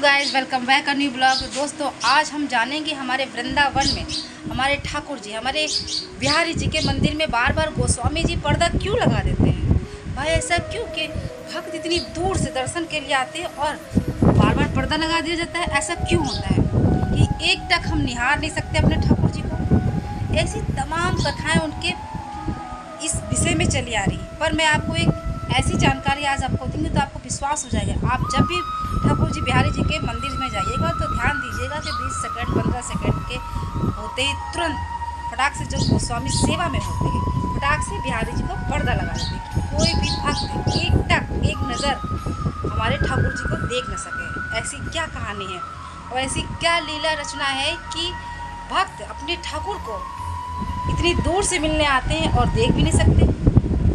Guys, welcome back a new blog. दोस्तों, आज हम जानेंगे हमारे वृंदावन में हमारे ठाकुर जी, हमारे बिहारी जी के मंदिर में बार बार गोस्वामी जी पर्दा क्यों लगा देते हैं। भाई ऐसा क्यों कि भक्त इतनी दूर से दर्शन के लिए आते हैं और बार बार पर्दा लगा दिया जाता है। ऐसा क्यों होता है कि एक टक हम निहार नहीं सकते अपने ठाकुर जी को। ऐसी तमाम कथाएँ उनके इस विषय में चली आ रही, पर मैं आपको एक ऐसी जानकारी आज आपको दूंगी तो आपको विश्वास हो जाएगा। आप जब भी ठाकुर जी बिहारी जी के मंदिर में जाइएगा तो ध्यान दीजिएगा कि 20 सेकंड 15 सेकंड के होते ही तुरंत फटाक से जब गोस्वामी सेवा में होते हैं फटाक से बिहारी जी को पर्दा लगा देते हैं कि कोई भी भक्त एक टक एक नज़र हमारे ठाकुर जी को देख न सके। ऐसी क्या कहानी है और ऐसी क्या लीला रचना है कि भक्त अपने ठाकुर को इतनी दूर से मिलने आते हैं और देख भी नहीं सकते।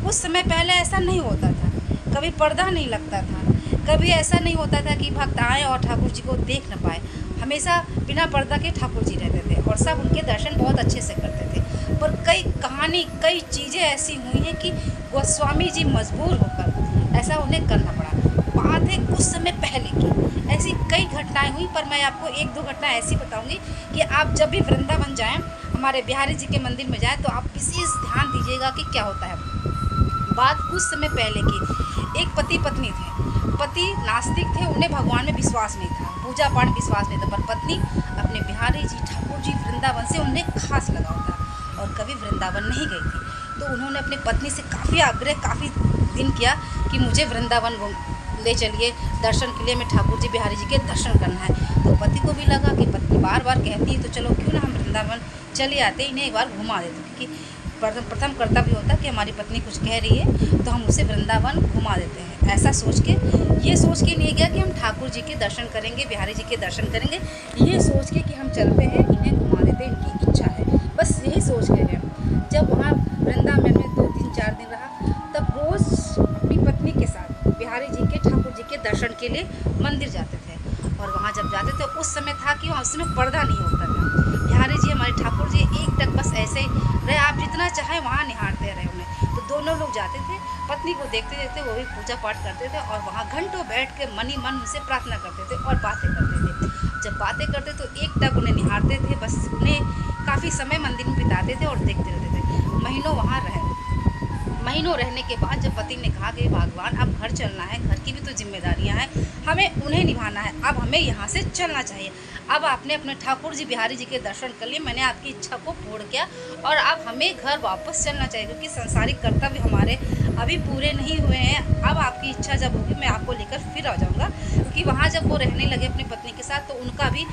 उस समय पहले ऐसा नहीं होता था, कभी पर्दा नहीं लगता था, कभी ऐसा नहीं होता था कि भक्त आए और ठाकुर जी को देख न पाए। हमेशा बिना पर्दा के ठाकुर जी रहते थे और सब उनके दर्शन बहुत अच्छे से करते थे। पर कई चीज़ें ऐसी हुई हैं कि गोस्वामी जी मजबूर होकर ऐसा उन्हें करना पड़ा। बात है कुछ समय पहले की, ऐसी कई घटनाएं हुई, पर मैं आपको एक दो घटना ऐसी बताऊंगी कि आप जब भी वृंदावन जाएं, हमारे बिहारी जी के मंदिर में जाएं, तो आप विशेष ध्यान दीजिएगा कि क्या होता है। बात कुछ समय पहले की, एक पति पत्नी थे। पति नास्तिक थे, उन्हें भगवान में विश्वास नहीं था, पूजा पाठ विश्वास नहीं था, पर पत्नी अपने बिहारी जी ठाकुर जी वृंदावन से उन्हें खास लगाव था और कभी वृंदावन नहीं गई थी। तो उन्होंने अपनी पत्नी से काफ़ी आग्रह, काफ़ी दिन किया कि मुझे वृंदावन ले चलिए दर्शन के लिए, मैं ठाकुर जी बिहारी जी के दर्शन करना है। तो पति को भी लगा कि पत्नी बार बार कहती है तो चलो क्यों ना हम वृंदावन चले आते, इन्हें एक बार घुमा देते, क्योंकि प्रथम कर्तव्य होता कि हमारी पत्नी कुछ कह रही है तो हम उसे वृंदावन घुमा देते हैं। ऐसा सोच के, ये सोच के नहीं गया कि हम ठाकुर जी के दर्शन करेंगे, बिहारी जी के दर्शन करेंगे, ये सोच के कि हम चलते हैं, इन्हें घुमा देते हैं, इनकी इच्छा है, बस यही सोच के गए। जब वहाँ वृंदावन में 2-3-4 दिन रहा, तब रोज़ अपनी पत्नी के साथ बिहारी जी के ठाकुर जी के दर्शन के लिए मंदिर जाते थे। और वहाँ जब जाते थे उस समय था कि वहाँ उसमें पर्दा नहीं होता था। बिहारी जी, हमारे ठाकुर जी एक टक बस ऐसे ही रहे, आप जितना चाहे वहाँ निहारते रहे उन्हें। तो दोनों लोग जाते थे, पत्नी को देखते देखते वो भी पूजा पाठ करते थे और वहाँ घंटों बैठ के मन ही मन उनसे प्रार्थना करते थे और बातें करते थे। जब बातें करते तो एक टक उन्हें निहारते थे, बस उन्हें काफ़ी समय मंदिर में बिताते थे और देखते रहते थे। महीनों वहाँ महीनों रहने के बाद जब पति ने कहा कि भगवान अब घर चलना है, घर की भी तो जिम्मेदारियां हैं, हमें उन्हें निभाना है, अब हमें यहाँ से चलना चाहिए। अब आपने अपने ठाकुर जी बिहारी जी के दर्शन कर लिए, मैंने आपकी इच्छा को पूर्ण किया और अब हमें घर वापस चलना चाहिए, क्योंकि सांसारिक कर्तव्य हमारे अभी पूरे नहीं हुए हैं। अब आपकी इच्छा जब होगी मैं आपको लेकर फिर आ जाऊँगा। क्योंकि वहाँ जब वो रहने लगे अपनी पत्नी के साथ तो उनका भी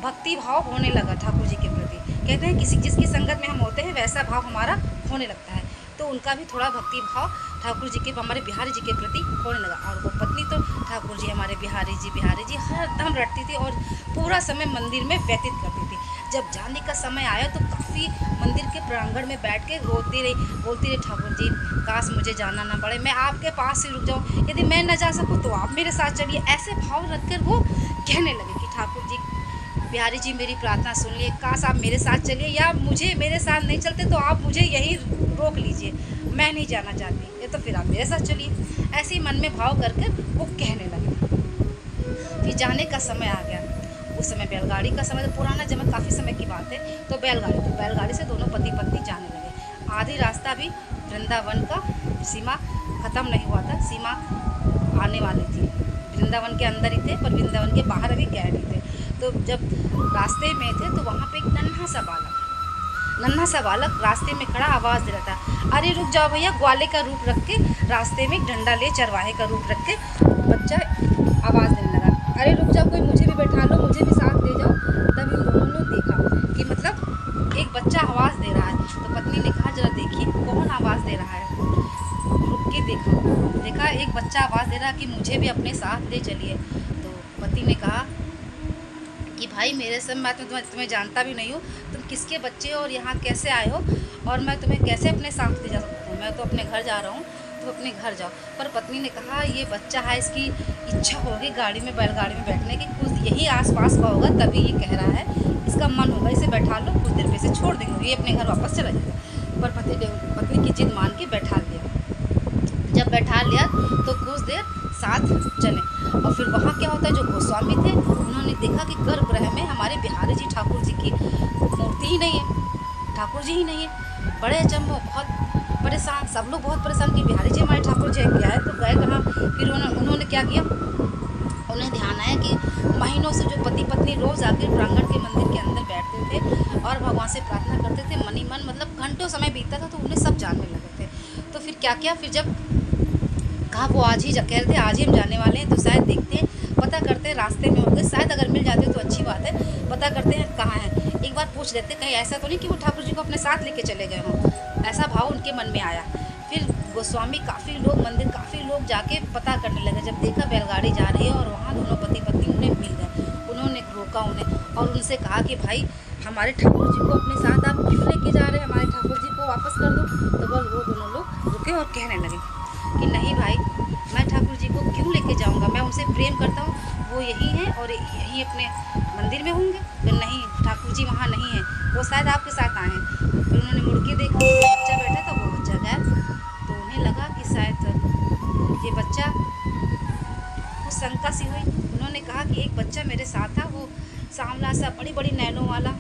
भक्ति भाव होने लगा ठाकुर जी के प्रति। कहते हैं किसी जिसकी संगत में हम होते हैं वैसा भाव हमारा होने लगता है, तो उनका भी थोड़ा भक्ति भाव ठाकुर जी के, हमारे बिहारी जी के प्रति होने लगा। और वो पत्नी तो ठाकुर जी हमारे बिहारी जी हर दम रटती थी और पूरा समय मंदिर में व्यतीत करती थी। जब जाने का समय आया तो काफ़ी मंदिर के प्रांगण में बैठ के रोती रही, बोलती रही, ठाकुर जी काश मुझे जाना ना पड़े, मैं आपके पास ही रुक जाऊँ, यदि मैं न जा सकूँ तो आप मेरे साथ चलिए। ऐसे भाव रखकर वो कहने लगे कि ठाकुर जी बिहारी जी मेरी प्रार्थना सुनिए, काश आप मेरे साथ चलिए, या मुझे मेरे साथ नहीं चलते तो आप मुझे यहीं रोक लीजिए, मैं नहीं जाना चाहती, या तो फिर आप मेरे साथ चलिए। ऐसे ही मन में भाव करके वो कहने लगे। फिर जाने का समय आ गया। उस समय बैलगाड़ी का समय, तो पुराना जमा काफ़ी समय की बात है, तो बैलगाड़ी से दोनों पति पत्नी जाने लगे। आधी रास्ता भी वृंदावन का सीमा ख़त्म नहीं हुआ था, सीमा आने वाली थी। वृंदावन के अंदर ही थे पर वृंदावन के बाहर अभी गए नहीं थे। तो जब रास्ते में थे तो वहाँ पे एक नन्हा सा बालक रास्ते में खड़ा आवाज़ दे रहा था, अरे रुक जाओ भैया। ग्वाले का रूप रख के रास्ते में डंडा ले, चरवाहे का रूप रख के बच्चा आवाज़ देने लगा, अरे रुक जाओ, कोई मुझे भी बैठा लो, मुझे भी साथ ले जाओ। तब इन दोनों ने देखा कि मतलब एक बच्चा आवाज़ दे रहा है। तो पत्नी ने कहा जरा देखिए कौन आवाज़ दे रहा है। रुक के देखा एक बच्चा आवाज़ दे रहा कि मुझे भी अपने साथ ले चलिए। तो पति ने कहा कि भाई मेरे से मैं तुम्हें जानता भी नहीं हूँ, तुम किसके बच्चे हो और यहाँ कैसे आए हो, और मैं तुम्हें कैसे अपने साथ ले जा सकता हूँ, मैं तो अपने घर जा रहा हूँ, तुम अपने घर जाओ। पर पत्नी ने कहा ये बच्चा है, इसकी इच्छा होगी गाड़ी में, बैलगाड़ी में बैठने की, कुछ यही आसपास का होगा तभी ये कह रहा है, इसका मन होगा, इसे बैठा लो, कुछ देर में इसे छोड़ देंगे, ये अपने घर वापस चला जाएगा। पर पत्नी की जिद मान के बैठा लिया। जब बैठा लिया तो कुछ देर साथ चले और फिर वहाँ क्या होता है, जो गोस्वामी थे देखा कि गर्भगृह में हमारे बिहारी जी ठाकुर जी की मूर्ति ही नहीं है, ठाकुर जी ही नहीं है। बड़े अचंभव, बहुत परेशान, सब लोग बहुत परेशान कि बिहारी जी हमारे ठाकुर जी क्या है, तो गए कहाँ। फिर उन्होंने क्या किया, उन्हें ध्यान आया कि महीनों से जो पति पत्नी रोज़ आकर प्रांगण के मंदिर के अंदर बैठते थे और भगवान से प्रार्थना करते थे, मन ही मन, मतलब घंटों समय बीतता था, तो उन्हें सब जानने लगे थे। तो फिर क्या किया, फिर जब कहा वो आज ही कह रहे थे आज ही हम जाने वाले हैं, तो शायद देखते हैं, पता करते हैं रास्ते में होंगे, शायद अगर मिल जाते तो अच्छी बात है, पता करते हैं कहाँ है, एक बार पूछ लेते, कहीं ऐसा तो नहीं कि वो ठाकुर जी को अपने साथ लेके चले गए हों। ऐसा भाव उनके मन में आया। फिर गोस्वामी काफ़ी लोग मंदिर, काफ़ी लोग जाके पता करने लगे। जब देखा बैलगाड़ी जा रही है और वहाँ दोनों पति पत्नी उन्हें मिल गए, उन्होंने रोका उन्हें और उनसे कहा कि भाई हमारे ठाकुर जी को अपने साथ आप क्यों लेके जा रहे हैं, हमारे ठाकुर जी को वापस कर दो। तो बस वो दोनों लोग रुके और कहने लगे कि नहीं भाई, मैं ठाकुर जी को क्यों लेके जाऊंगा, मैं उनसे प्रेम करता हूँ, वो यही हैं और यही अपने मंदिर में होंगे। फिर नहीं, ठाकुर जी वहाँ नहीं है, वो शायद आपके साथ आए हैं। फिर उन्होंने मुड़ के देखा, बच्चा बैठा था, वो बच्चा गया। तो उन्हें लगा कि शायद ये बच्चा, कुछ शंका सी हुई। उन्होंने कहा कि एक बच्चा मेरे साथ था, वो सांवला सा, बड़ी बड़ी नैनों वाला।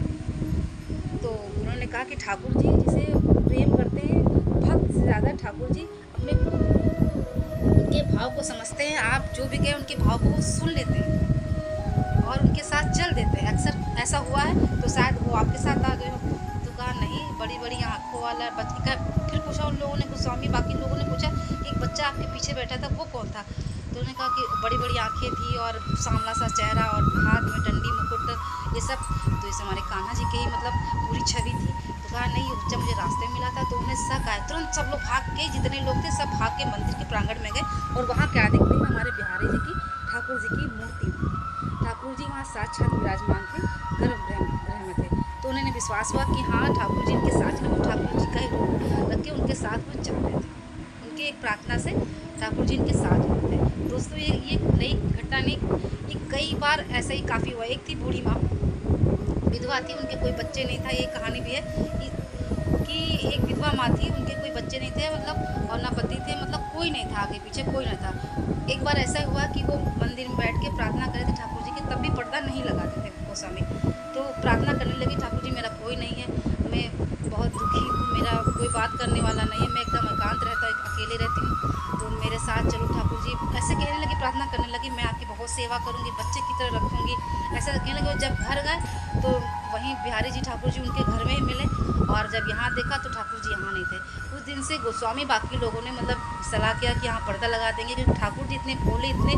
तो उन्होंने कहा कि ठाकुर जी जिसे प्रेम करते हैं, भक्त से ज़्यादा ठाकुर जी अपने उनके भाव को समझते हैं। आप जो भी कहें उनके भाव को वो सुन लेते हैं और उनके साथ चल देते हैं। अक्सर ऐसा हुआ है, तो शायद वो आपके साथ आ गए हो। तो कहा नहीं, बड़ी बड़ी आँखों वाला बच्चा। फिर पूछा उन लोगों ने, गोस्वामी बाकी लोगों ने पूछा कि एक बच्चा आपके पीछे बैठा था, वो कौन था। तो उन्होंने कहा कि बड़ी बड़ी आँखें थी और सांवला सा चेहरा और हाथ में डंडी मुकुट, ये सब। तो इस हमारे कान्हा जी के ही मतलब पूरी छवि थी। तो कहा नहीं, जब मुझे रास्ते में मिला था तो उन्हें शक आया, तुरंत सब लोग भाग के, जितने लोग थे सब भाग के मंदिर के प्रांगण में गए और वहाँ क्या देखते हैं, हमारे बिहारी जी की, ठाकुर जी की मूर्ति। ठाकुर जी वहाँ साक्षात विराजमान थे, गर्भगृह में थे। तो उन्हें विश्वास हुआ कि हाँ ठाकुर जी इनके साथ, वो ठाकुर जी का ही रूप रख के उनके साथ वो जा रहे थे। उनके एक प्रार्थना से ठाकुर जी इनके साथ होते थे। दोस्तों ये नई घटना नहीं, ये कई बार ऐसा ही काफ़ी हुआ। एक थी बूढ़ी माँ, विधवा थी, उनके कोई बच्चे नहीं था। ये कहानी भी है कि एक विधवा माँ थी, उनके कोई बच्चे नहीं थे, मतलब और ना पति थे, मतलब कोई नहीं था, आगे पीछे कोई नहीं था। एक बार ऐसा हुआ कि वो मंदिर में बैठ के प्रार्थना करे थे ठाकुर जी की, तब भी पर्दा नहीं लगाते थे गोस्वामी। तो प्रार्थना करने लगी, ठाकुर जी मेरा कोई नहीं है, मैं बहुत दुखी हूँ, मेरा कोई बात करने वाला नहीं है, मैं एकदम एकांत रहता हूँ, अकेले रहती हूँ, तो मेरे साथ चलो ठाकुर जी। ऐसे कहने लगी, प्रार्थना करने लगी, मैं आपकी बहुत सेवा करूँगी, बच्चे की तरह रखूँगी, ऐसा कहने लगे। जब घर गए तो वहीं बिहारी जी ठाकुर जी उनके घर में ही मिले और जब यहाँ देखा तो ठाकुर जी यहाँ नहीं थे। उस दिन से गोस्वामी बाकी लोगों ने मतलब सलाह किया कि यहाँ पर्दा लगा देंगे, क्योंकि ठाकुर जी इतने भोले, इतने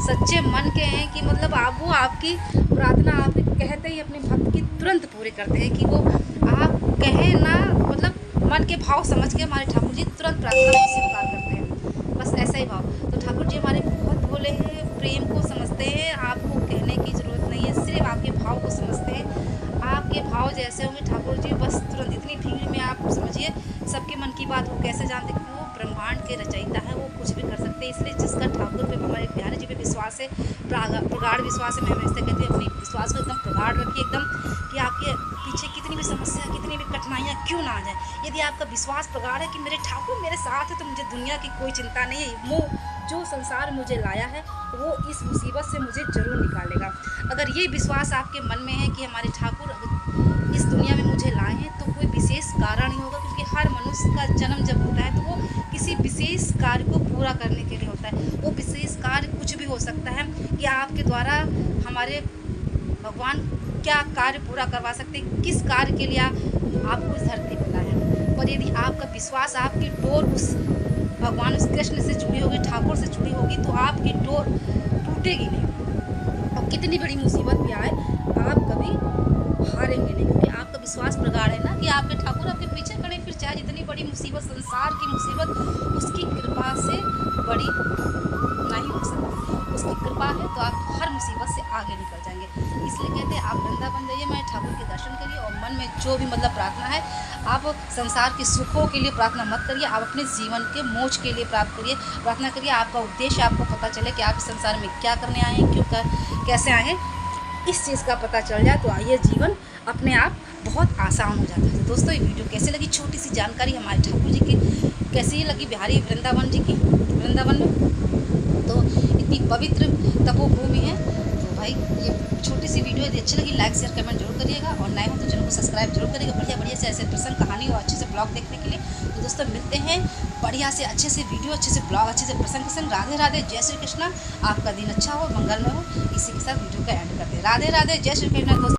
सच्चे मन के हैं कि मतलब आप वो आपकी प्रार्थना आप कहते ही अपने भक्त की तुरंत पूरी करते हैं, कि वो आप कहें ना, मतलब मन के भाव समझ के हमारे ठाकुर जी तुरंत प्रार्थना को स्वीकार करते हैं। बस ऐसा ही भाव। तो ठाकुर जी हमारे बहुत भोले हैं, प्रेम को समझते हैं, आपको कहने की ज़रूरत नहीं है, सिर्फ आपके भाव को समझते हैं। आपके भाव जैसे होंगे ठाकुर जी, बस तुरंत इतनी भीड़ में आप समझिए सबके मन की बात वो कैसे जानते हैं, वो ब्रह्मांड के रचयिता है, वो कुछ भी कर सकते हैं। इसलिए जिसका ठाकुर पे, हमारे बिहारी जी पे विश्वास है, प्रगाढ़ विश्वास है, मैं हमेशा कहती हूँ अपनी विश्वास को एकदम प्रगाढ़ रखिए, एकदम कि आपके पीछे कितनी भी समस्या, कितनी भी कठिनाइयाँ क्यों ना आ जाए, यदि आपका विश्वास प्रगाढ़ है कि मेरे ठाकुर मेरे साथ है, तो मुझे दुनिया की कोई चिंता नहीं है। वो जो संसार मुझे लाया है वो इस मुसीबत से मुझे ज़रूर निकालेगा। अगर ये विश्वास आपके मन में है कि हमारे ठाकुर इस दुनिया में मुझे लाए हैं, तो कोई विशेष कारण ही होगा, क्योंकि हर मनुष्य का जन्म जब होता है तो वो किसी विशेष कार्य को पूरा करने के लिए होता है। वो विशेष कार्य कुछ भी हो सकता है कि आपके द्वारा हमारे भगवान क्या कार्य पूरा करवा सकते हैं, किस कार्य के लिए आपको इस धरती पर लाए हैं। पर यदि आपका विश्वास, आपकी डोर उस भगवान, उस कृष्ण से जुड़ी होगी, ठाकुर से जुड़ी होगी, तो आपकी डोर टूटेगी नहीं। और कितनी बड़ी मुसीबत भी आए आप कभी हारेंगे नहीं, क्योंकि आपका विश्वास प्रगाढ़ है ना कि आपके ठाकुर आपके पीछे खड़े। फिर चाहे जितनी बड़ी मुसीबत, संसार की मुसीबत, उसकी कृपा से बड़ी नहीं हो सकती। उसकी कृपा है तो आप हर मुसीबत से आगे निकल जाएंगे। इसलिए कहते हैं आप वृंदावन जाइए, मैं ठाकुर के दर्शन करिए और मन में जो भी मतलब प्रार्थना है, आप संसार के सुखों के लिए प्रार्थना मत करिए, आप अपने जीवन के मोक्ष के लिए प्रार्थना करिए। आपका उद्देश्य आपको पता चले कि आप इस संसार में क्या करने आए हैं, कैसे आए हैं, इस चीज़ का पता चल जाए तो आइए जीवन अपने आप बहुत आसान हो जाता है। तो दोस्तों ये वीडियो कैसे लगी, छोटी सी जानकारी हमारे ठाकुर जी की कैसी लगी, बिहारी वृंदावन जी की, वृंदावन में तो इतनी पवित्र तपोभूमि है। तो भाई भाई ये छोटी सी वीडियो यदि अच्छी लगी लाइक शेयर कमेंट जरूर करिएगा, और नए हो तो चैनल को सब्सक्राइब जरूर करिएगा बढ़िया बढ़िया से ऐसे प्रसंग कहानी और अच्छे से ब्लॉग देखने के लिए। तो दोस्तों मिलते हैं बढ़िया से अच्छे से वीडियो, अच्छे से ब्लॉग, अच्छे से प्रसंग के संग। राधे राधे, जय श्री कृष्णा। आपका दिन अच्छा हो, मंगलमय हो। इसी के साथ वीडियो का एंड करते हैं। राधे राधे, जय श्री कृष्ण दोस्तों।